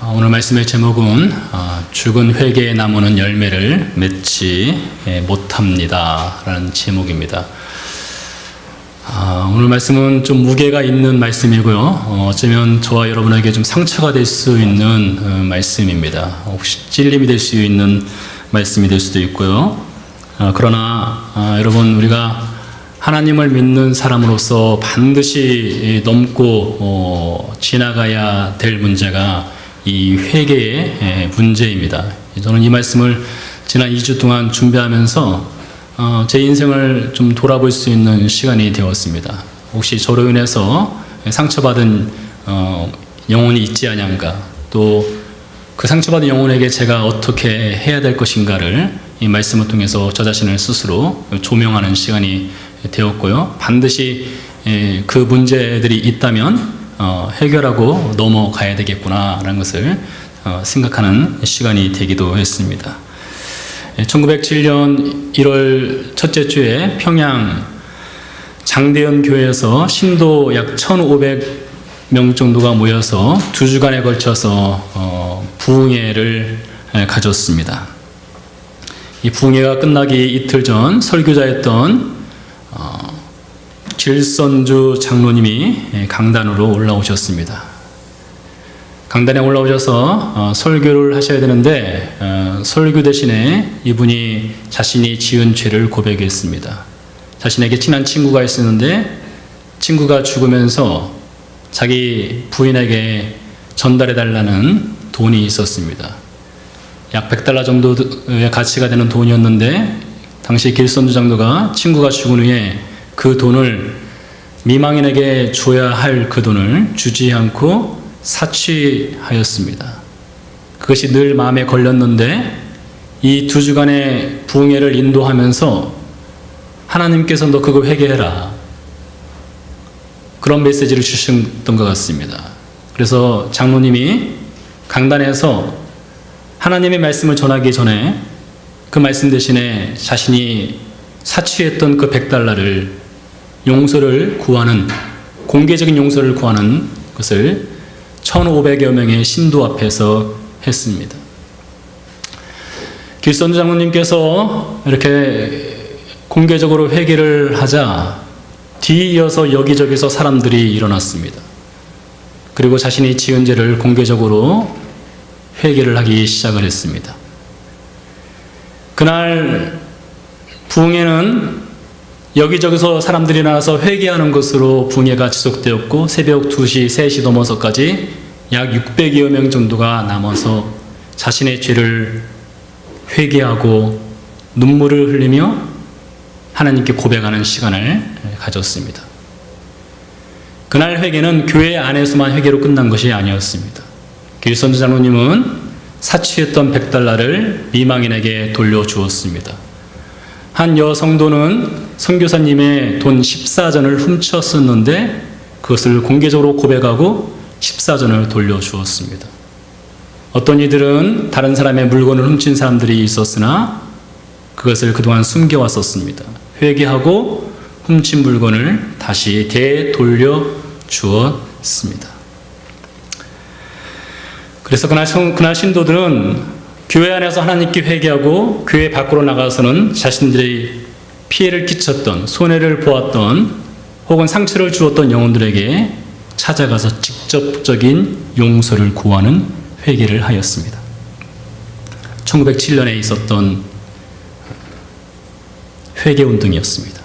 오늘 말씀의 제목은 죽은 회개의 나무는 열매를 맺지 못합니다 라는 제목입니다. 오늘 말씀은 좀 무게가 있는 말씀이고요. 어쩌면 저와 여러분에게 좀 상처가 될 수 있는 말씀입니다. 혹시 찔림이 될 수 있는 말씀이 될 수도 있고요. 그러나 여러분, 우리가 하나님을 믿는 사람으로서 반드시 넘고 지나가야 될 문제가 이 회개의 문제입니다. 저는 이 말씀을 지난 2주 동안 준비하면서 제 인생을 좀 돌아볼 수 있는 시간이 되었습니다. 혹시 저로 인해서 상처받은 영혼이 있지 아니한가, 또 그 상처받은 영혼에게 제가 어떻게 해야 될 것인가를 이 말씀을 통해서 저 자신을 스스로 조명하는 시간이 되었고요. 반드시 그 문제들이 있다면 해결하고 넘어가야 되겠구나라는 것을 생각하는 시간이 되기도 했습니다. 1907년 1월 첫째 주에 평양 장대현 교회에서 신도 약 1,500명 정도가 모여서 2주간에 걸쳐서 부흥회를 가졌습니다. 이 부흥회가 끝나기 이틀 전 설교자였던 길선주 장로님이 강단으로 올라오셨습니다. 강단에 올라오셔서 설교를 하셔야 되는데 설교 대신에 이분이 자신이 지은 죄를 고백했습니다. 자신에게 친한 친구가 있었는데 친구가 죽으면서 자기 부인에게 전달해달라는 돈이 있었습니다. 약 100달러 정도의 가치가 되는 돈이었는데 당시 길선주 장로가 친구가 죽은 후에 그 돈을 미망인에게 줘야 할 그 돈을 주지 않고 사취하였습니다. 그것이 늘 마음에 걸렸는데 이 2주간의 부흥회를 인도하면서 하나님께서 너 그거 회개해라, 그런 메시지를 주셨던 것 같습니다. 그래서 장로님이 강단에서 하나님의 말씀을 전하기 전에 그 말씀 대신에 자신이 사취했던 그 100달러를 용서를 구하는, 공개적인 용서를 구하는 것을 1,500여 명의 신도 앞에서 했습니다. 길선주 장로님께서 이렇게 공개적으로 회개를 하자 뒤이어서 여기저기서 사람들이 일어났습니다. 그리고 자신이 지은 죄를 공개적으로 회개를 하기 시작을 했습니다. 그날 부흥회는 여기저기서 사람들이 일어나서 회개하는 것으로 부흥회가 지속되었고 새벽 2시, 3시 넘어서까지 약 600여 명 정도가 남아서 자신의 죄를 회개하고 눈물을 흘리며 하나님께 고백하는 시간을 가졌습니다. 그날 회개는 교회 안에서만 회개로 끝난 것이 아니었습니다. 길선주 장로님은 사취했던 100달러를 미망인에게 돌려주었습니다. 한 여성도는 선교사님의 돈 14전을 훔쳤었는데 그것을 공개적으로 고백하고 14전을 돌려주었습니다. 어떤 이들은 다른 사람의 물건을 훔친 사람들이 있었으나 그것을 그동안 숨겨왔었습니다. 회개하고 훔친 물건을 다시 되돌려주었습니다. 그래서 그날 신도들은 교회 안에서 하나님께 회개하고 교회 밖으로 나가서는 자신들이 피해를 끼쳤던, 손해를 보았던 혹은 상처를 주었던 영혼들에게 찾아가서 직접적인 용서를 구하는 회개를 하였습니다. 1907년에 있었던 회개운동이었습니다.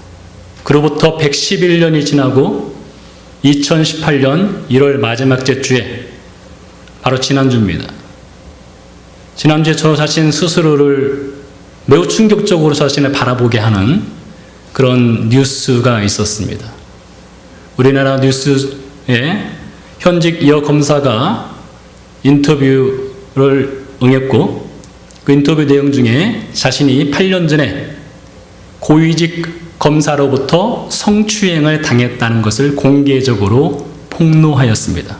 그로부터 111년이 지나고 2018년 1월 마지막 주에 바로 지난주입니다. 지난주에 저 자신 스스로를 매우 충격적으로 자신을 바라보게 하는 그런 뉴스가 있었습니다. 우리나라 뉴스에 현직 여검사가 인터뷰를 응했고 그 인터뷰 내용 중에 자신이 8년 전에 고위직 검사로부터 성추행을 당했다는 것을 공개적으로 폭로하였습니다.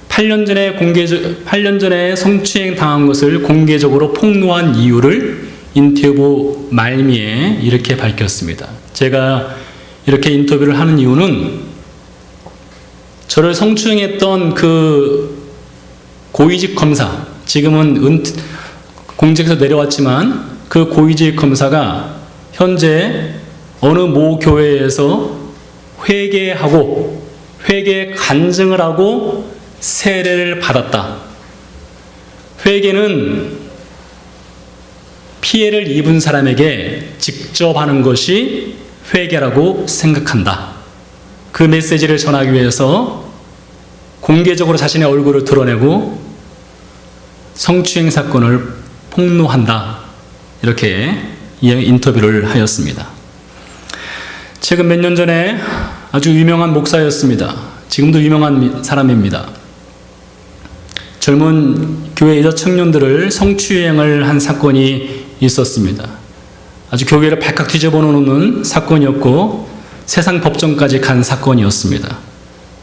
8년 전에 성추행 당한 것을 공개적으로 폭로한 이유를 인터뷰 말미에 이렇게 밝혔습니다. 제가 이렇게 인터뷰를 하는 이유는 저를 성추행했던 그 고위직 검사, 지금은 공직에서 내려왔지만 그 고위직 검사가 현재 어느 모 교회에서 회개하고 회개 간증을 하고 세례를 받았다. 회개는 피해를 입은 사람에게 직접 하는 것이 회개라고 생각한다. 그 메시지를 전하기 위해서 공개적으로 자신의 얼굴을 드러내고 성추행 사건을 폭로한다. 이렇게 인터뷰를 하였습니다. 최근 몇 년 전에 아주 유명한 목사였습니다. 지금도 유명한 사람입니다. 젊은 교회 여자 청년들을 성추행을 한 사건이 있었습니다. 아주 교회를 발칵 뒤집어놓는 사건이었고 세상 법정까지 간 사건이었습니다.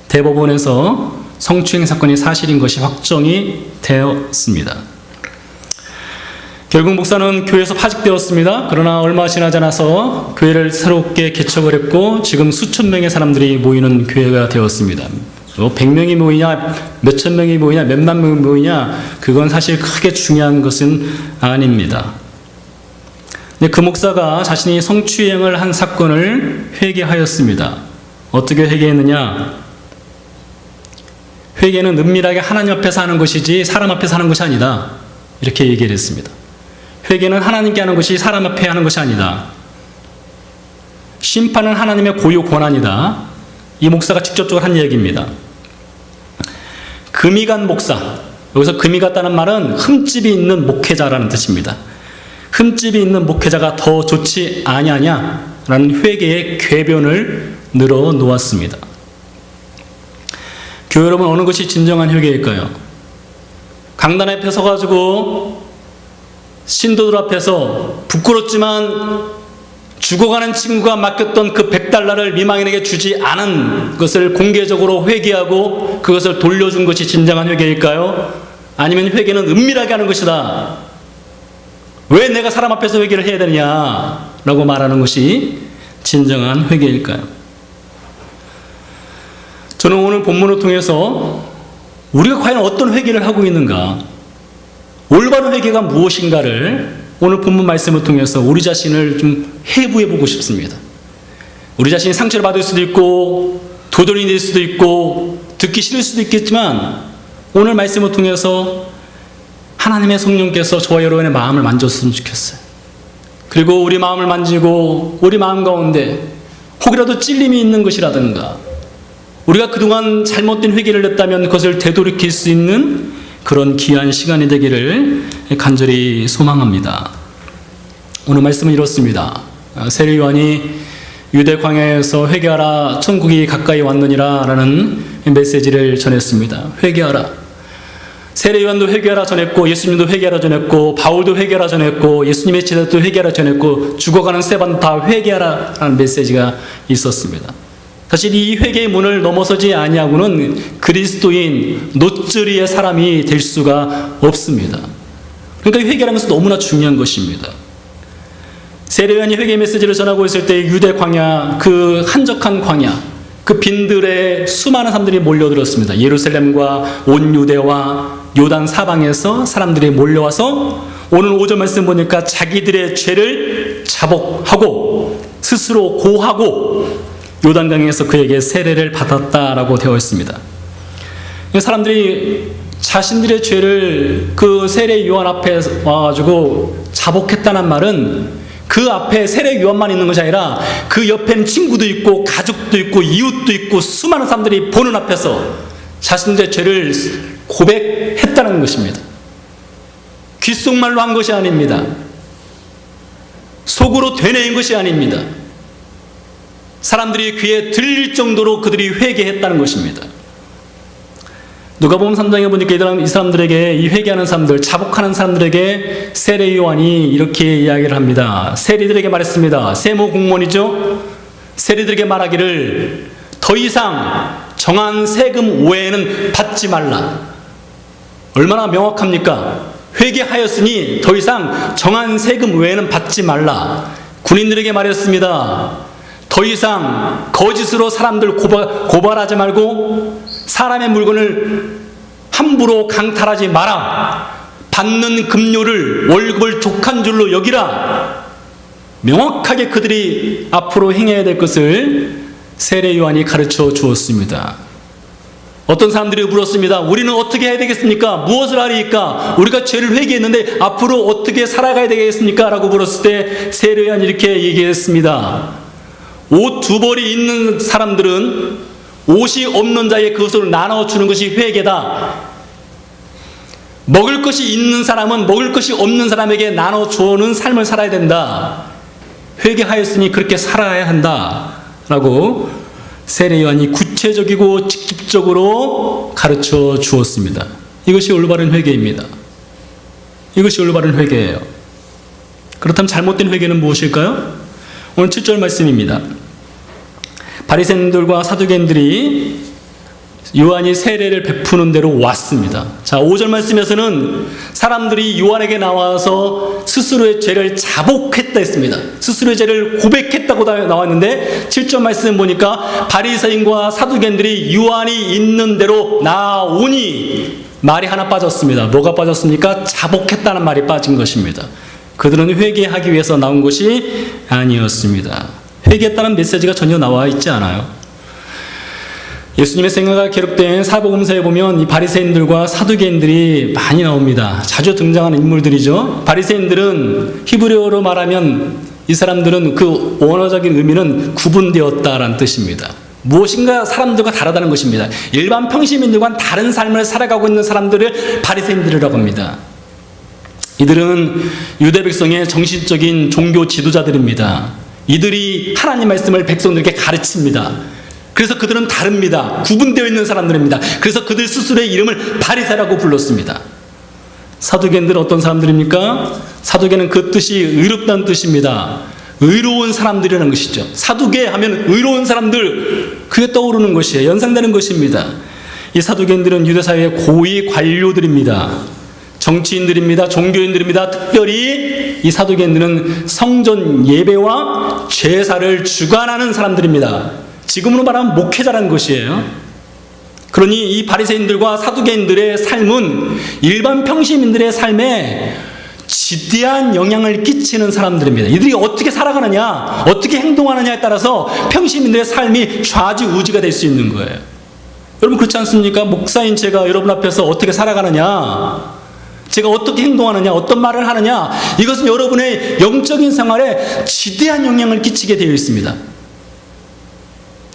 대법원에서 성추행 사건이 사실인 것이 확정이 되었습니다. 결국 목사는 교회에서 파직되었습니다. 그러나 얼마 지나지 않아서 교회를 새롭게 개척을 했고 지금 수천 명의 사람들이 모이는 교회가 되었습니다. 100명이 모이냐, 몇천 명이 모이냐, 몇만 명이 모이냐, 그건 사실 크게 중요한 것은 아닙니다. 근데 그 목사가 자신이 성추행을 한 사건을 회개하였습니다. 어떻게 회개했느냐? 회개는 은밀하게 하나님 앞에서 하는 것이지 사람 앞에서 하는 것이 아니다. 이렇게 얘기를 했습니다. 회개는 하나님께 하는 것이 사람 앞에 하는 것이 아니다. 심판은 하나님의 고유 권한이다. 이 목사가 직접적으로 한 얘기입니다. 금이 간 목사, 여기서 금이 갔다는 말은 흠집이 있는 목회자라는 뜻입니다. 흠집이 있는 목회자가 더 좋지 아니하냐라는 회개의 궤변을 늘어 놓았습니다. 교회 여러분, 어느 것이 진정한 회개일까요? 강단 앞에 서가지고 신도들 앞에서 부끄럽지만 죽어가는 친구가 맡겼던 그 100달러를 미망인에게 주지 않은 것을 공개적으로 회개하고 그것을 돌려준 것이 진정한 회개일까요? 아니면 회개는 은밀하게 하는 것이다. 왜 내가 사람 앞에서 회개를 해야 되느냐라고 말하는 것이 진정한 회개일까요? 저는 오늘 본문을 통해서 우리가 과연 어떤 회개를 하고 있는가, 올바른 회개가 무엇인가를 오늘 본문 말씀을 통해서 우리 자신을 좀 해부해 보고 싶습니다. 우리 자신이 상처를 받을 수도 있고 도전이 될 수도 있고 듣기 싫을 수도 있겠지만 오늘 말씀을 통해서 하나님의 성령께서 저와 여러분의 마음을 만졌으면 좋겠어요. 그리고 우리 마음을 만지고 우리 마음 가운데 혹이라도 찔림이 있는 것이라든가 우리가 그동안 잘못된 회개를 했다면 그것을 되돌이킬 수 있는 그런 귀한 시간이 되기를 간절히 소망합니다. 오늘 말씀은 이렇습니다. 세례 요한이 유대 광야에서 회개하라 천국이 가까이 왔느니라 라는 메시지를 전했습니다. 회개하라. 세례 요한도 회개하라 전했고 예수님도 회개하라 전했고 바울도 회개하라 전했고 예수님의 제자도 회개하라 전했고 죽어가는 스데반도 다 회개하라 라는 메시지가 있었습니다. 사실 이 회개의 문을 넘어서지 아니하고는 그리스도인 노쓰리의 사람이 될 수가 없습니다. 그러니까 회개라는 것은 너무나 중요한 것입니다. 세례 요한이 회개 메시지를 전하고 있을 때 유대 광야, 그 한적한 광야, 그 빈들에 수많은 사람들이 몰려들었습니다. 예루살렘과 온 유대와 요단 사방에서 사람들이 몰려와서 오늘 5절 말씀 보니까 자기들의 죄를 자복하고 스스로 고하고 요단강에서 그에게 세례를 받았다라고 되어 있습니다. 사람들이 자신들의 죄를 그 세례 요한 앞에 와가지고 자복했다는 말은 그 앞에 세례 요한만 있는 것이 아니라 그 옆에는 친구도 있고 가족도 있고 이웃도 있고 수많은 사람들이 보는 앞에서 자신들의 죄를 고백했다는 것입니다. 귓속말로 한 것이 아닙니다. 속으로 되뇌인 것이 아닙니다. 사람들이 귀에 들릴 정도로 그들이 회개했다는 것입니다. 누가복음 3장에 보니까 이 사람들에게, 이 회개하는 사람들, 자복하는 사람들에게 세례 요한이 이렇게 이야기를 합니다. 세리들에게 말했습니다. 세무 공무원이죠. 세리들에게 말하기를 더 이상 정한 세금 외에는 받지 말라. 얼마나 명확합니까? 회개하였으니 더 이상 정한 세금 외에는 받지 말라. 군인들에게 말했습니다. 더 이상 거짓으로 사람들 고발하지 말고 사람의 물건을 함부로 강탈하지 마라. 받는 급료를 월급을 족한 줄로 여기라. 명확하게 그들이 앞으로 행해야 될 것을 세례 요한이 가르쳐 주었습니다. 어떤 사람들이 물었습니다. 우리는 어떻게 해야 되겠습니까? 무엇을 하리까? 우리가 죄를 회개했는데 앞으로 어떻게 살아가야 되겠습니까? 라고 물었을 때 세례 요한이 이렇게 얘기했습니다. 옷 두 벌이 있는 사람들은 옷이 없는 자에게 그것을 나눠주는 것이 회개다. 먹을 것이 있는 사람은 먹을 것이 없는 사람에게 나눠주는 삶을 살아야 된다. 회개하였으니 그렇게 살아야 한다. 라고 세례 요한이 구체적이고 직접적으로 가르쳐 주었습니다. 이것이 올바른 회개입니다. 이것이 올바른 회개예요. 그렇다면 잘못된 회개는 무엇일까요? 오늘 7절 말씀입니다. 바리새인들과 사두개인들이 요한이 세례를 베푸는 대로 왔습니다. 자, 5절 말씀에서는 사람들이 요한에게 나와서 스스로의 죄를 자복했다 했습니다. 스스로의 죄를 고백했다고 나왔는데 7절 말씀 보니까 바리새인과 사두개인들이 요한이 있는 대로 나오니 말이 하나 빠졌습니다. 뭐가 빠졌습니까? 자복했다는 말이 빠진 것입니다. 그들은 회개하기 위해서 나온 것이 아니었습니다. 회개했다는 메시지가 전혀 나와 있지 않아요. 예수님의 생애가 기록된 사복음서에 보면 이 바리새인들과 사두개인들이 많이 나옵니다. 자주 등장하는 인물들이죠. 바리새인들은 히브리어로 말하면 이 사람들은 그 원어적인 의미는 구분되었다라는 뜻입니다. 무엇인가 사람들과 다르다는 것입니다. 일반 평시민들과는 다른 삶을 살아가고 있는 사람들을 바리새인들이라고 합니다. 이들은 유대 백성의 정신적인 종교 지도자들입니다. 이들이 하나님 말씀을 백성들에게 가르칩니다. 그래서 그들은 다릅니다. 구분되어 있는 사람들입니다. 그래서 그들 스스로의 이름을 바리새라고 불렀습니다. 사두개인들은 어떤 사람들입니까? 사두개는 그 뜻이 의롭다는 뜻입니다. 의로운 사람들이라는 것이죠. 사두개 하면 의로운 사람들, 그게 떠오르는 것이에요. 연상되는 것입니다. 이 사두개인들은 유대사회의 고위 관료들입니다. 정치인들입니다. 종교인들입니다. 특별히 이 사두개인들은 성전 예배와 제사를 주관하는 사람들입니다. 지금으로 말하면 목회자라는 것이에요. 그러니 이 바리새인들과 사두개인들의 삶은 일반 평시민들의 삶에 지대한 영향을 끼치는 사람들입니다. 이들이 어떻게 살아가느냐, 어떻게 행동하느냐에 따라서 평시민들의 삶이 좌지우지가 될 수 있는 거예요. 여러분 그렇지 않습니까? 목사인 제가 여러분 앞에서 어떻게 살아가느냐, 제가 어떻게 행동하느냐, 어떤 말을 하느냐, 이것은 여러분의 영적인 생활에 지대한 영향을 끼치게 되어 있습니다.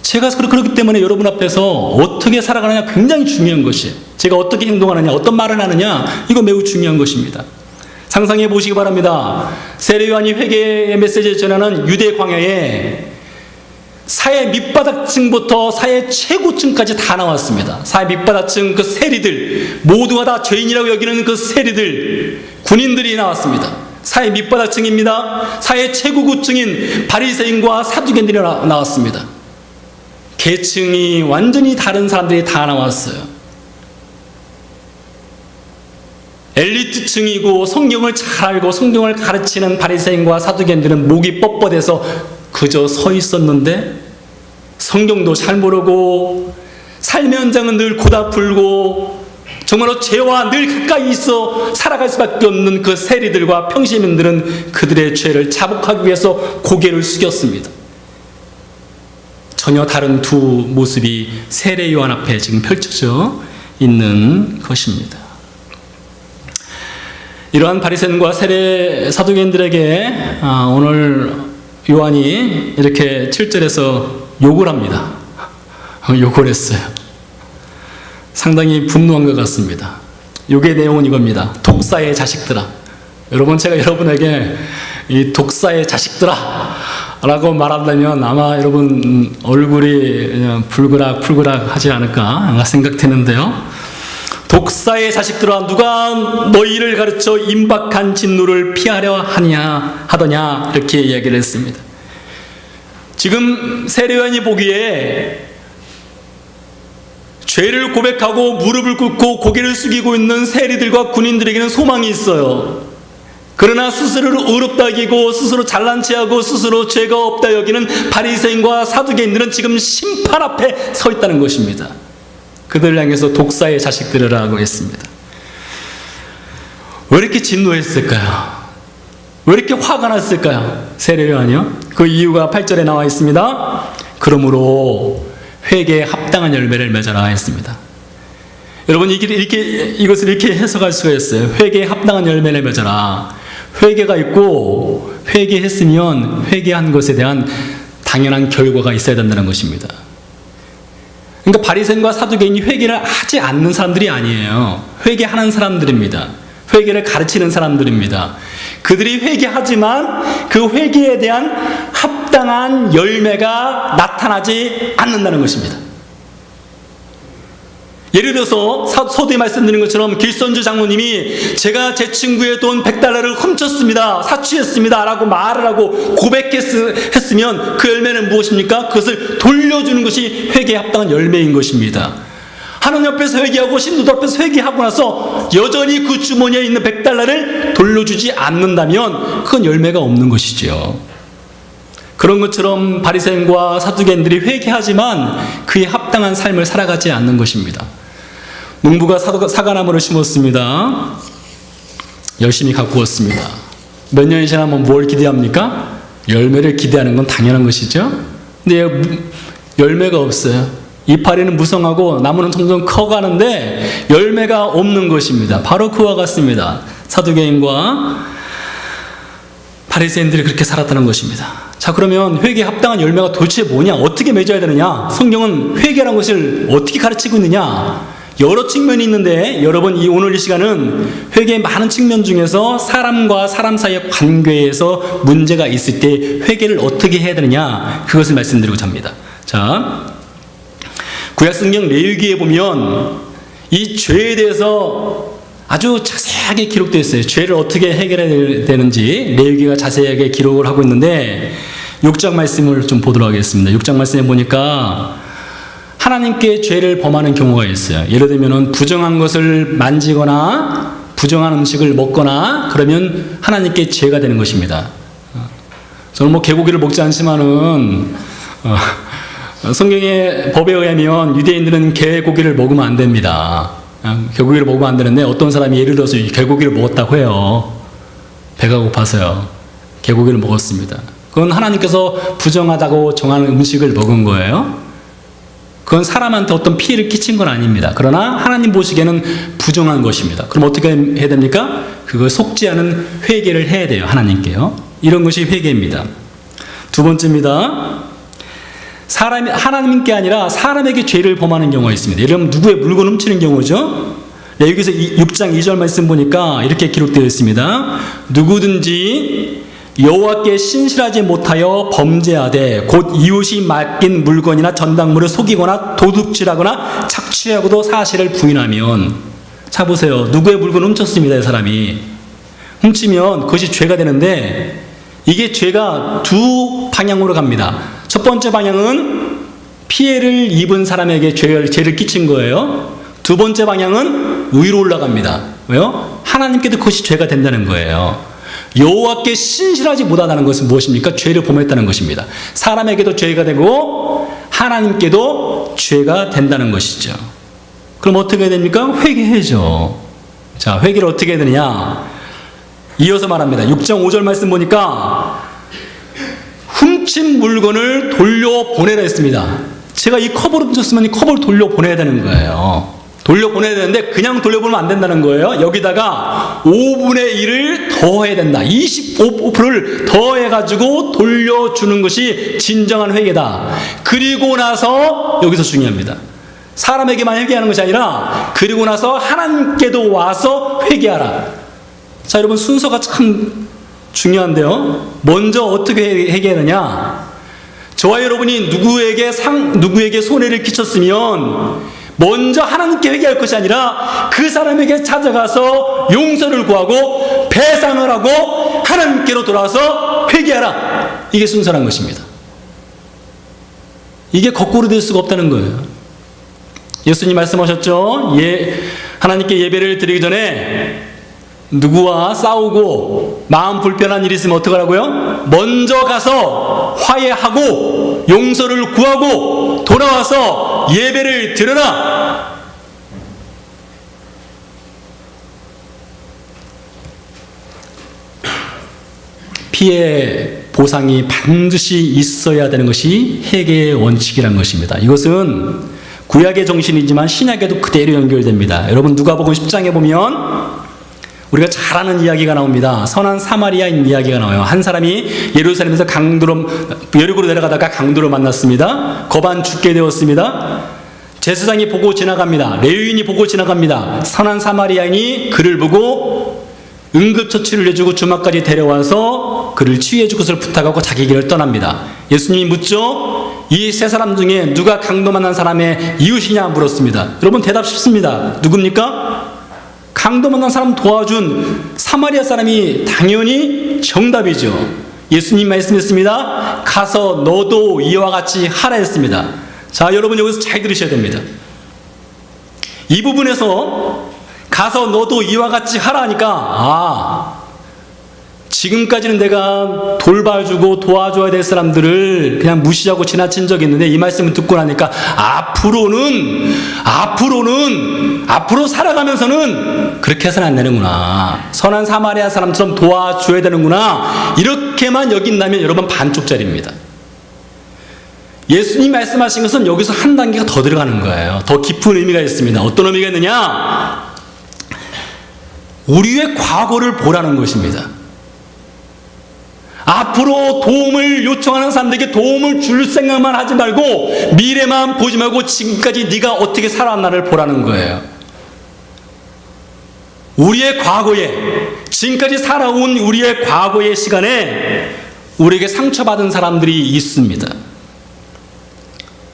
제가 그렇기 때문에 여러분 앞에서 어떻게 살아가느냐 굉장히 중요한 것이에요. 제가 어떻게 행동하느냐, 어떤 말을 하느냐, 이거 매우 중요한 것입니다. 상상해 보시기 바랍니다. 세례 요한이 회개의 메시지를 전하는 유대 광야에 사회 밑바닥층부터 사회 최고층까지 다 나왔습니다. 사회 밑바닥층 그 세리들, 모두가 다 죄인이라고 여기는 그 세리들, 군인들이 나왔습니다. 사회 밑바닥층입니다. 사회 최고구층인 바리새인과 사두개인들이 나왔습니다. 계층이 완전히 다른 사람들이 다 나왔어요. 엘리트층이고 성경을 잘 알고 성경을 가르치는 바리새인과 사두개인들은 목이 뻣뻣해서 그저 서 있었는데 성경도 잘 모르고 삶의 현장은 늘 고달프고 정말로 죄와 늘 가까이 있어 살아갈 수밖에 없는 그 세리들과 평시민들은 그들의 죄를 자복하기 위해서 고개를 숙였습니다. 전혀 다른 두 모습이 세례 요한 앞에 지금 펼쳐져 있는 것입니다. 이러한 바리새인과 사두개인들에게 오늘 요한이 이렇게 7절에서 욕을 합니다. 욕을 했어요. 상당히 분노한 것 같습니다. 욕의 내용은 이겁니다. 독사의 자식들아. 여러분, 제가 여러분에게 이 독사의 자식들아 라고 말한다면 아마 여러분 얼굴이 그냥 풀그락 하지 않을까 생각되는데요. 독사의 자식들아, 누가 너희를 가르쳐 임박한 진노를 피하려 하더냐, 이렇게 이야기를 했습니다. 지금 세례 요한이 보기에 죄를 고백하고 무릎을 꿇고 고개를 숙이고 있는 세리들과 군인들에게는 소망이 있어요. 그러나 스스로를 의롭다 여기고 스스로 잘난 체하고 스스로 죄가 없다 여기는 바리새인과 사두개인들은 지금 심판 앞에 서 있다는 것입니다. 그들을 향해서 독사의 자식들이라고 했습니다. 왜 이렇게 진노했을까요? 왜 이렇게 화가 났을까요? 세례요한이요? 그 이유가 8절에 나와 있습니다. 그러므로 회개에 합당한 열매를 맺어라 했습니다. 여러분, 이것을 이렇게 해석할 수가 있어요. 회개에 합당한 열매를 맺어라. 회개가 있고 회개했으면 회개한 것에 대한 당연한 결과가 있어야 된다는 것입니다. 그러니까 바리새인과 사두개인이 회개를 하지 않는 사람들이 아니에요. 회개하는 사람들입니다. 회개를 가르치는 사람들입니다. 그들이 회개하지만 그 회개에 대한 합당한 열매가 나타나지 않는다는 것입니다. 예를 들어서 서두에 말씀드린 것처럼 길선주 장로님이 제가 제 친구의 돈 100달러를 훔쳤습니다, 사취했습니다 라고 말을 하고 고백했으면 그 열매는 무엇입니까? 그것을 돌려주는 것이 회개에 합당한 열매인 것입니다. 하나님 앞에서 회개하고 신도들 앞에서 회개하고 나서 여전히 그 주머니에 있는 100달러를 돌려주지 않는다면 그건 열매가 없는 것이죠. 그런 것처럼 바리새인과 사두개인들이 회개하지만 그에 합당한 삶을 살아가지 않는 것입니다. 농부가 사과나무를 심었습니다. 열심히 가꾸었습니다. 몇 년이 지나면 뭘 기대합니까? 열매를 기대하는 건 당연한 것이죠. 근데 열매가 없어요. 이파리는 무성하고 나무는 점점 커가는데 열매가 없는 것입니다. 바로 그와 같습니다. 사두개인과 바리새인들이 그렇게 살았다는 것입니다. 자, 그러면 회개에 합당한 열매가 도대체 뭐냐? 어떻게 맺어야 되느냐? 성경은 회개라는 것을 어떻게 가르치고 있느냐? 여러 측면이 있는데 여러분, 오늘 이 시간은 회개의 많은 측면 중에서 사람과 사람 사이의 관계에서 문제가 있을 때 회개를 어떻게 해야 되느냐, 그것을 말씀드리고자 합니다. 자, 구약성경 레위기에 보면 이 죄에 대해서 아주 자세하게 기록되어 있어요. 죄를 어떻게 해결해야 되는지 레위기가 자세하게 기록을 하고 있는데 6장 말씀을 좀 보도록 하겠습니다. 6장 말씀에 보니까 하나님께 죄를 범하는 경우가 있어요. 예를 들면 부정한 것을 만지거나 부정한 음식을 먹거나 그러면 하나님께 죄가 되는 것입니다. 저는 개고기를 먹지 않지만은 성경의 법에 의하면 유대인들은 개고기를 먹으면 안 됩니다. 개고기를 먹으면 안 되는데 어떤 사람이 예를 들어서 개고기를 먹었다고 해요. 배가 고파서요. 개고기를 먹었습니다. 그건 하나님께서 부정하다고 정하는 음식을 먹은 거예요. 그건 사람한테 어떤 피해를 끼친 건 아닙니다. 그러나 하나님 보시기에는 부정한 것입니다. 그럼 어떻게 해야 됩니까? 그걸 속지 않은 회개를 해야 돼요. 하나님께요. 이런 것이 회개입니다. 두 번째입니다. 하나님께 아니라 사람에게 죄를 범하는 경우가 있습니다. 예를 들면 누구의 물건 훔치는 경우죠. 여기서 6장 2절 말씀 보니까 이렇게 기록되어 있습니다. 누구든지 여호와께 신실하지 못하여 범죄하되 곧 이웃이 맡긴 물건이나 전당물을 속이거나 도둑질하거나 착취하고도 사실을 부인하면, 자 보세요. 누구의 물건을 훔쳤습니다. 이 사람이 훔치면 그것이 죄가 되는데 이게 죄가 두 방향으로 갑니다. 첫 번째 방향은 피해를 입은 사람에게 죄를 끼친 거예요. 두 번째 방향은 위로 올라갑니다. 왜요? 하나님께도 그것이 죄가 된다는 거예요. 여호와께 신실하지 못하다는 것은 무엇입니까? 죄를 범했다는 것입니다. 사람에게도 죄가 되고 하나님께도 죄가 된다는 것이죠. 그럼 어떻게 해야 됩니까? 회개해야죠. 자, 회개를 어떻게 해야 되느냐? 이어서 말합니다. 6장 5절 말씀 보니까 훔친 물건을 돌려보내라 했습니다. 제가 이 컵을 훔쳤으면 이 컵을 돌려보내야 되는 거예요. 돌려보내야 되는데 그냥 돌려보면 안 된다는 거예요. 여기다가 5분의 1을 더해야 된다. 25%를 더해가지고 돌려주는 것이 진정한 회개다. 그리고 나서 여기서 중요합니다. 사람에게만 회개하는 것이 아니라 그리고 나서 하나님께도 와서 회개하라. 자, 여러분, 순서가 참 중요한데요. 먼저 어떻게 회개하느냐? 저와 여러분이 누구에게 손해를 끼쳤으면 먼저 하나님께 회개할 것이 아니라 그 사람에게 찾아가서 용서를 구하고 배상을 하고 하나님께로 돌아와서 회개하라. 이게 순서란 것입니다. 이게 거꾸로 될 수가 없다는 거예요. 예수님 말씀하셨죠? 하나님께 예배를 드리기 전에 누구와 싸우고 마음 불편한 일이 있으면 어떡하라고요? 먼저 가서 화해하고 용서를 구하고 돌아와서 예배를 드려라. 피해 보상이 반드시 있어야 되는 것이 회개의 원칙이라는 것입니다. 이것은 구약의 정신이지만 신약에도 그대로 연결됩니다. 여러분 누가복음 10장에 보면 우리가 잘 아는 이야기가 나옵니다. 선한 사마리아인 이야기가 나와요. 한 사람이 예루살렘에서 여리고로 내려가다가 강도를 만났습니다. 거반 죽게 되었습니다. 제사장이 보고 지나갑니다. 레위인이 보고 지나갑니다. 선한 사마리아인이 그를 보고 응급처치를 해주고 주막까지 데려와서 그를 치유해 줄 것을 부탁하고 자기 길을 떠납니다. 예수님이 묻죠. 이 세 사람 중에 누가 강도 만난 사람의 이웃이냐 물었습니다. 여러분 대답 쉽습니다. 누굽니까? 강도 만난 사람 도와준 사마리아 사람이 당연히 정답이죠. 예수님 말씀했습니다. 가서 너도 이와 같이 하라 했습니다. 자, 여러분 여기서 잘 들으셔야 됩니다. 이 부분에서 가서 너도 이와 같이 하라 하니까 지금까지는 내가 돌봐주고 도와줘야 될 사람들을 그냥 무시하고 지나친 적이 있는데 이 말씀을 듣고 나니까 앞으로 살아가면서는 그렇게 해서는 안 되는구나. 선한 사마리아 사람처럼 도와줘야 되는구나. 이렇게만 여긴다면 여러분 반쪽짜리입니다. 예수님 말씀하신 것은 여기서 한 단계가 더 들어가는 거예요. 더 깊은 의미가 있습니다. 어떤 의미가 있느냐? 우리의 과거를 보라는 것입니다. 앞으로 도움을 요청하는 사람들에게 도움을 줄 생각만 하지 말고 미래만 보지 말고 지금까지 네가 어떻게 살아왔나를 보라는 거예요. 우리의 과거에, 지금까지 살아온 우리의 과거의 시간에 우리에게 상처받은 사람들이 있습니다.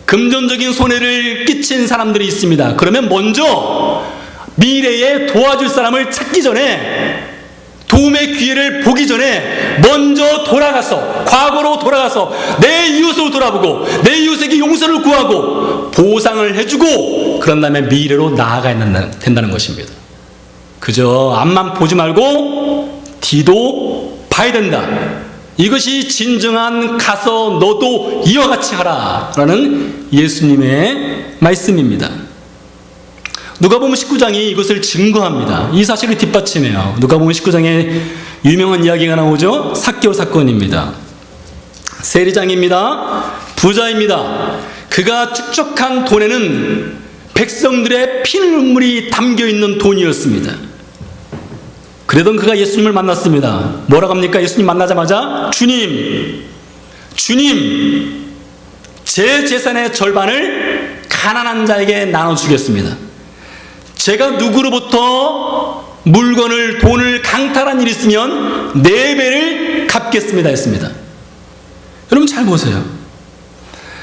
금전적인 손해를 끼친 사람들이 있습니다. 그러면 먼저 미래에 도와줄 사람을 찾기 전에, 도움의 기회를 보기 전에 먼저 돌아가서, 과거로 돌아가서 내 이웃을 돌아보고 내 이웃에게 용서를 구하고 보상을 해주고 그런 다음에 미래로 나아가야 된다는 것입니다. 그저 앞만 보지 말고 뒤도 봐야 된다. 이것이 진정한 가서 너도 이와 같이 하라 라는 예수님의 말씀입니다. 누가복음 19장이 이것을 증거합니다. 이 사실을 뒷받침해요. 누가복음 19장에 유명한 이야기가 나오죠. 삭개오 사건입니다. 세리장입니다. 부자입니다. 그가 축적한 돈에는 백성들의 피눈물이 담겨있는 돈이었습니다. 그러던 그가 예수님을 만났습니다. 뭐라고 합니까? 예수님 만나자마자 주님, 제 재산의 절반을 가난한 자에게 나눠주겠습니다. 제가 누구로부터 돈을 강탈한 일이 있으면 4배를 갚겠습니다 했습니다. 여러분 잘 보세요.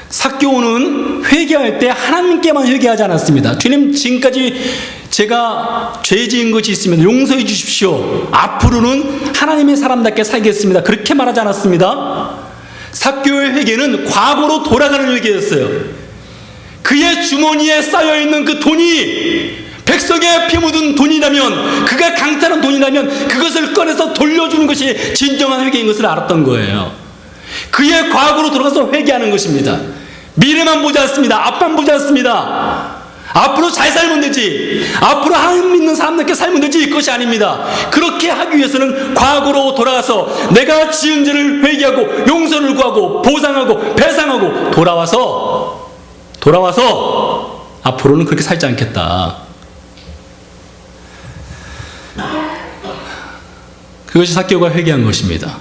삭개오는 회개할 때 하나님께만 회개하지 않았습니다. 주님, 지금까지 제가 죄 지은 것이 있으면 용서해 주십시오. 앞으로는 하나님의 사람답게 살겠습니다. 그렇게 말하지 않았습니다. 삭개오의 회개는 과거로 돌아가는 회개였어요. 그의 주머니에 쌓여있는 그 돈이 백성의 피 묻은 돈이라면, 그가 강탈한 돈이라면 그것을 꺼내서 돌려주는 것이 진정한 회개인 것을 알았던 거예요. 그의 과거로 돌아가서 회개하는 것입니다. 미래만 보지 않습니다. 앞만 보지 않습니다. 앞으로 잘 살면 되지, 앞으로 하나님 믿는 사람들께 살면 되지, 그것이 아닙니다. 그렇게 하기 위해서는 과거로 돌아가서 내가 지은 죄를 회개하고 용서를 구하고 보상하고 배상하고 돌아와서 앞으로는 그렇게 살지 않겠다. 그것이 삭개오가 회개한 것입니다.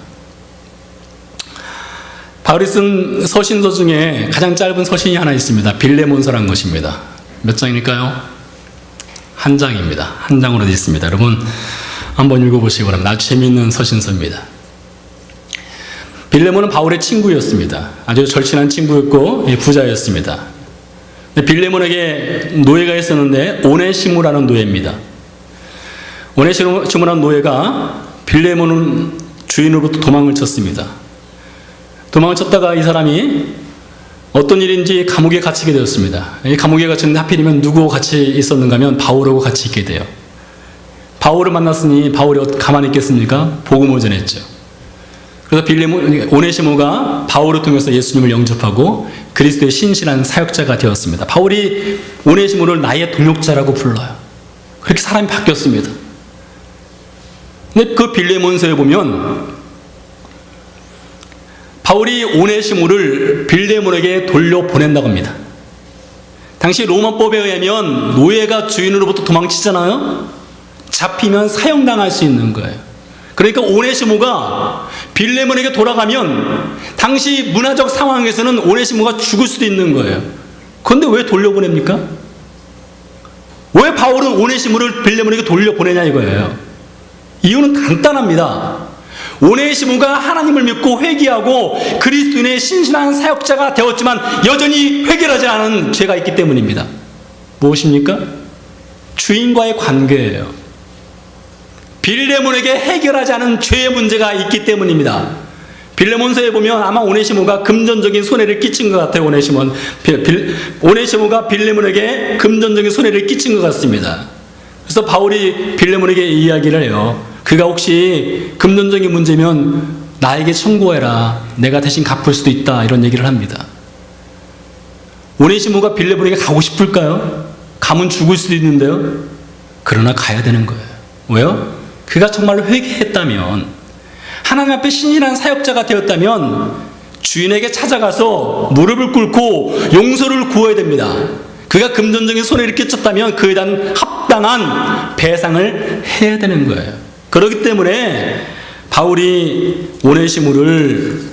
바울이 쓴 서신서 중에 가장 짧은 서신이 하나 있습니다. 빌레몬서라는 것입니다. 몇 장일까요? 한 장입니다. 한 장으로 되어 있습니다. 여러분 한번 읽어보시기 바랍니다. 아주 재미있는 서신서입니다. 빌레몬은 바울의 친구였습니다. 아주 절친한 친구였고 부자였습니다. 빌레몬에게 노예가 있었는데 오네시모라는 노예입니다. 오네시모라는 노예가 빌레몬은 주인으로부터 도망을 쳤습니다. 도망을 쳤다가 이 사람이 어떤 일인지 감옥에 갇히게 되었습니다. 이 감옥에 갇혔는데 하필이면 누구와 같이 있었는가 하면 바울하고 같이 있게 돼요. 바울을 만났으니 바울이 가만히 있겠습니까? 복음을 전했죠. 그래서 오네시모가 바울을 통해서 예수님을 영접하고 그리스도의 신실한 사역자가 되었습니다. 바울이 오네시모를 나의 동역자라고 불러요. 그렇게 사람이 바뀌었습니다. 근데 그 빌레몬서에 보면 바울이 오네시모를 빌레몬에게 돌려보낸다고 합니다. 당시 로마법에 의하면 노예가 주인으로부터 도망치잖아요. 잡히면 사형당할 수 있는 거예요. 그러니까 오네시모가 빌레몬에게 돌아가면 당시 문화적 상황에서는 오네시모가 죽을 수도 있는 거예요. 그런데 왜 돌려보냅니까? 왜 바울은 오네시모를 빌레몬에게 돌려보내냐 이거예요. 이유는 간단합니다. 오네시모가 하나님을 믿고 회개하고 그리스도인의 신실한 사역자가 되었지만 여전히 회개하지 않은 죄가 있기 때문입니다. 무엇입니까? 주인과의 관계예요. 빌레몬에게 해결하지 않은 죄의 문제가 있기 때문입니다. 빌레몬서에 보면 아마 오네시모가 금전적인 손해를 끼친 것 같아요. 오네시모가 빌레몬에게 금전적인 손해를 끼친 것 같습니다. 그래서 바울이 빌레몬에게 이야기를 해요. 그가 혹시 금전적인 문제면 나에게 청구해라. 내가 대신 갚을 수도 있다. 이런 얘기를 합니다. 오네시모가 빌레몬에게 가고 싶을까요? 가면 죽을 수도 있는데요. 그러나 가야 되는 거예요. 왜요? 그가 정말로 회개했다면, 하나님 앞에 신실한 사역자가 되었다면 주인에게 찾아가서 무릎을 꿇고 용서를 구해야 됩니다. 그가 금전적인 손해를 끼쳤다면 그에 대한 합당한 배상을 해야 되는 거예요. 그렇기 때문에 바울이 오네시모를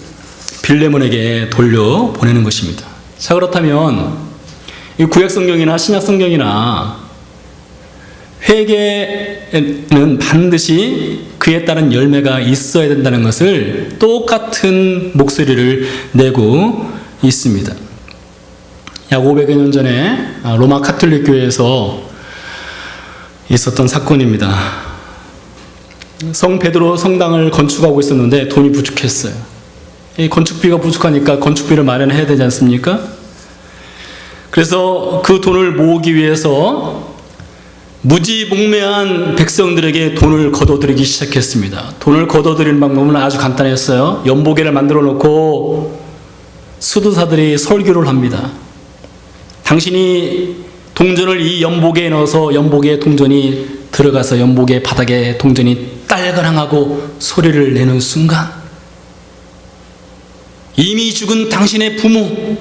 빌레몬에게 돌려보내는 것입니다. 자, 그렇다면 이 구약성경이나 신약성경이나 회개는 반드시 그에 따른 열매가 있어야 된다는 것을 똑같은 목소리를 내고 있습니다. 약 500여 년 전에 로마 카톨릭 교회에서 있었던 사건입니다. 성 베드로 성당을 건축하고 있었는데 돈이 부족했어요. 이 건축비가 부족하니까 건축비를 마련해야 되지 않습니까? 그래서 그 돈을 모으기 위해서 무지몽매한 백성들에게 돈을 거둬들이기 시작했습니다. 돈을 거둬들이는 방법은 아주 간단했어요. 연보계를 만들어 놓고 수도사들이 설교를 합니다. 당신이 동전을 이 연보계에 넣어서 연보계에 동전이 들어가서 연보계 바닥에 동전이 딸그랑하고 소리를 내는 순간 이미 죽은 당신의 부모,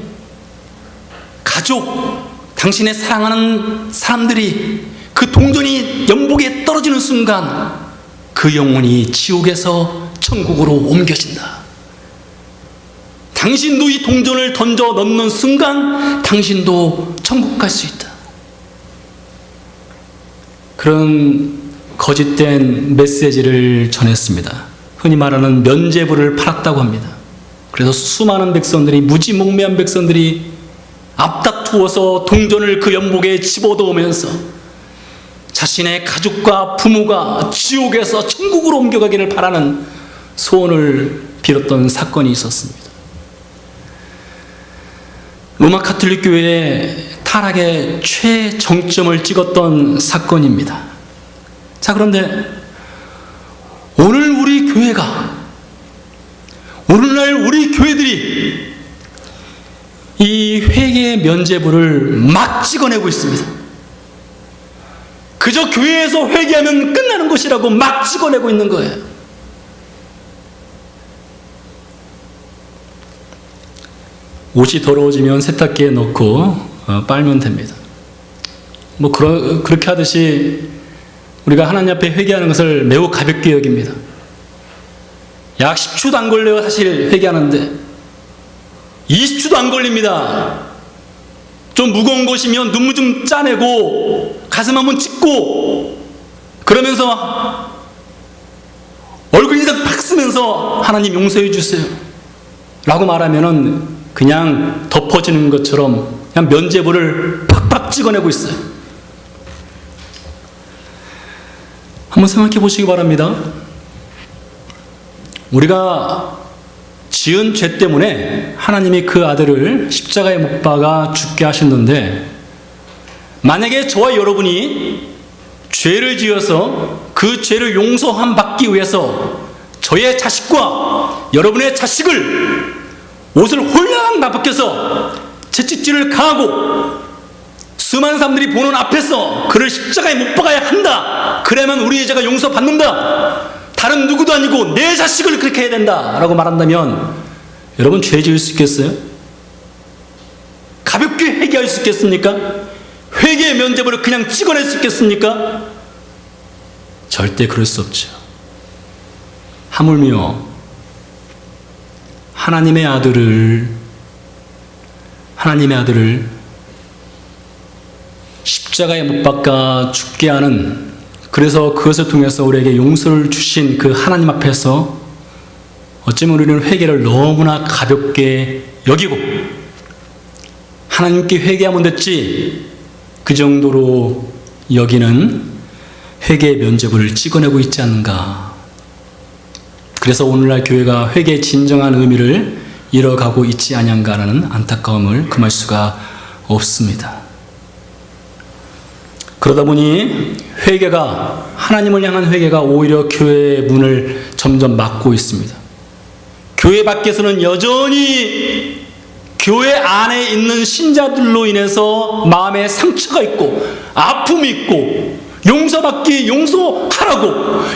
가족, 당신의 사랑하는 사람들이 그 동전이 연복에 떨어지는 순간 그 영혼이 지옥에서 천국으로 옮겨진다. 당신도 이 동전을 던져 넣는 순간 당신도 천국 갈 수 있다. 그런 거짓된 메시지를 전했습니다. 흔히 말하는 면죄부를 팔았다고 합니다. 그래서 수많은 백성들이, 무지몽매한 백성들이 앞다투어서 동전을 그 연복에 집어넣으면서 자신의 가족과 부모가 지옥에서 천국으로 옮겨가기를 바라는 소원을 빌었던 사건이 있었습니다. 로마 카톨릭 교회의 타락의 최정점을 찍었던 사건입니다. 자, 그런데 오늘 우리 교회가, 오늘날 우리 교회들이 이 회개의 면죄부를 막 찍어내고 있습니다. 그저 교회에서 회개하면 끝나는 것이라고 막 찍어내고 있는 거예요. 옷이 더러워지면 세탁기에 넣고 빨면 됩니다. 그렇게 하듯이 우리가 하나님 앞에 회개하는 것을 매우 가볍게 여깁니다. 약 10초도 안 걸려요. 사실 회개하는데 20초도 안 걸립니다. 좀 무거운 것이면 눈물 좀 짜내고 가슴 한번 찢고 그러면서 얼굴 인상 팍 쓰면서 하나님 용서해 주세요 라고 말하면은 그냥 덮어지는 것처럼 그냥 면죄부를 팍팍 찍어내고 있어요. 한번 생각해 보시기 바랍니다. 우리가 지은 죄 때문에 하나님이 그 아들을 십자가에 못 박아 죽게 하셨는데, 만약에 저와 여러분이 죄를 지어서 그 죄를 용서함 받기 위해서 저의 자식과 여러분의 자식을 옷을 홀랑 다 벗겨서 채찍질을 가하고 수많은 사람들이 보는 앞에서 그를 십자가에 못 박아야 한다, 그래야만 우리의 죄가 용서받는다, 다른 누구도 아니고 내 자식을 그렇게 해야 된다 라고 말한다면 여러분 죄 지을 수 있겠어요? 가볍게 회개할 수 있겠습니까? 회개의 면죄부를 그냥 찍어낼 수 있겠습니까? 절대 그럴 수 없죠. 하물며 하나님의 아들을 십자가에 못 박아 죽게 하는, 그래서 그것을 통해서 우리에게 용서를 주신 그 하나님 앞에서 어쩌면 우리는 회개를 너무나 가볍게 여기고 하나님께 회개하면 됐지, 그 정도로 여기는 회개의 면죄부를 찍어내고 있지 않는가. 그래서 오늘날 교회가 회개의 진정한 의미를 잃어가고 있지 아닌가라는 안타까움을 금할 수가 없습니다. 그러다 보니 회개가, 하나님을 향한 회개가 오히려 교회의 문을 점점 막고 있습니다. 교회 밖에서는 여전히 교회 안에 있는 신자들로 인해서 마음에 상처가 있고 아픔이 있고 용서하라고,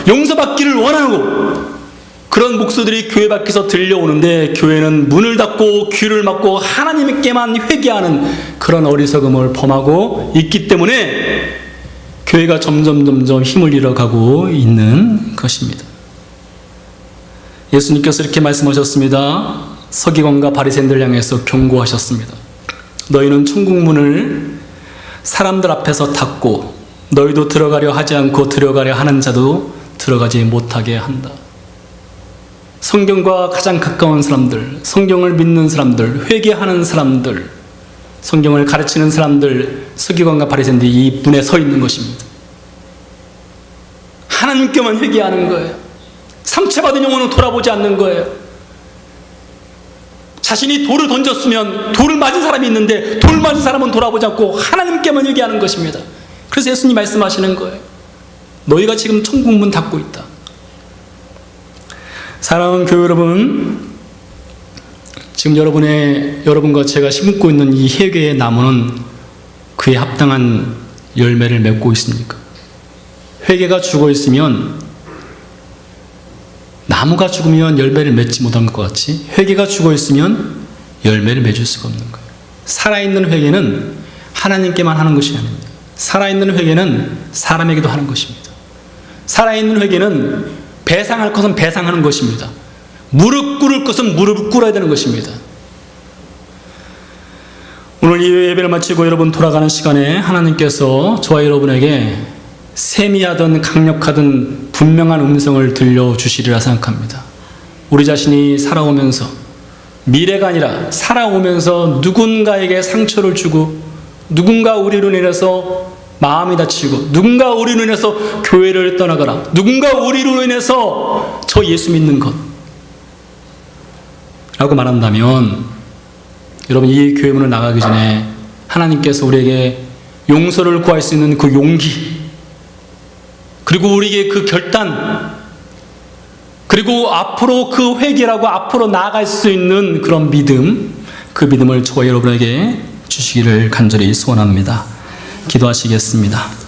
용서받기를 원하고, 그런 목소들이 교회 밖에서 들려오는데 교회는 문을 닫고 귀를 막고 하나님께만 회개하는 그런 어리석음을 범하고 있기 때문에 교회가 점점 힘을 잃어가고 있는 것입니다. 예수님께서 이렇게 말씀하셨습니다. 서기관과 바리새인들을 향해서 경고하셨습니다. 너희는 천국 문을 사람들 앞에서 닫고 너희도 들어가려 하지 않고 들어가려 하는 자도 들어가지 못하게 한다. 성경과 가장 가까운 사람들, 성경을 믿는 사람들, 회개하는 사람들, 성경을 가르치는 사람들, 서기관과 바리새인들이 이 문에 서 있는 것입니다. 하나님께만 회개하는 거예요. 상처받은 영혼은 돌아보지 않는 거예요. 자신이 돌을 던졌으면 돌을 맞은 사람이 있는데 돌 맞은 사람은 돌아보지 않고 하나님께만 회개하는 것입니다. 그래서 예수님 말씀하시는 거예요. 너희가 지금 천국 문 닫고 있다. 사랑하는 교회 여러분, 지금 여러분과 제가 심고 있는 이 회개의 나무는 그에 합당한 열매를 맺고 있습니까? 회개가 죽어 있으면, 나무가 죽으면 열매를 맺지 못한 것 같이 회개가 죽어 있으면 열매를 맺을 수가 없는 거예요. 살아있는 회개는 하나님께만 하는 것이 아닙니다. 살아있는 회개는 사람에게도 하는 것입니다. 살아있는 회개는 배상할 것은 배상하는 것입니다. 무릎 꿇을 것은 무릎을 꿇어야 되는 것입니다. 오늘 이 예배를 마치고 여러분 돌아가는 시간에 하나님께서 저와 여러분에게 세미하든 강력하든 분명한 음성을 들려주시리라 생각합니다. 우리 자신이 살아오면서, 미래가 아니라 살아오면서 누군가에게 상처를 주고, 누군가 우리로 인해서 마음이 다치고, 누군가 우리로 인해서 교회를 떠나거나, 누군가 우리로 인해서 저 예수 믿는 것 라고 말한다면, 여러분 이 교회 문을 나가기 전에 하나님께서 우리에게 용서를 구할 수 있는 그 용기, 그리고 우리에게 그 결단, 그리고 앞으로 그 회개라고 앞으로 나아갈 수 있는 그런 믿음, 그 믿음을 저와 여러분에게 주시기를 간절히 소원합니다. 기도하시겠습니다.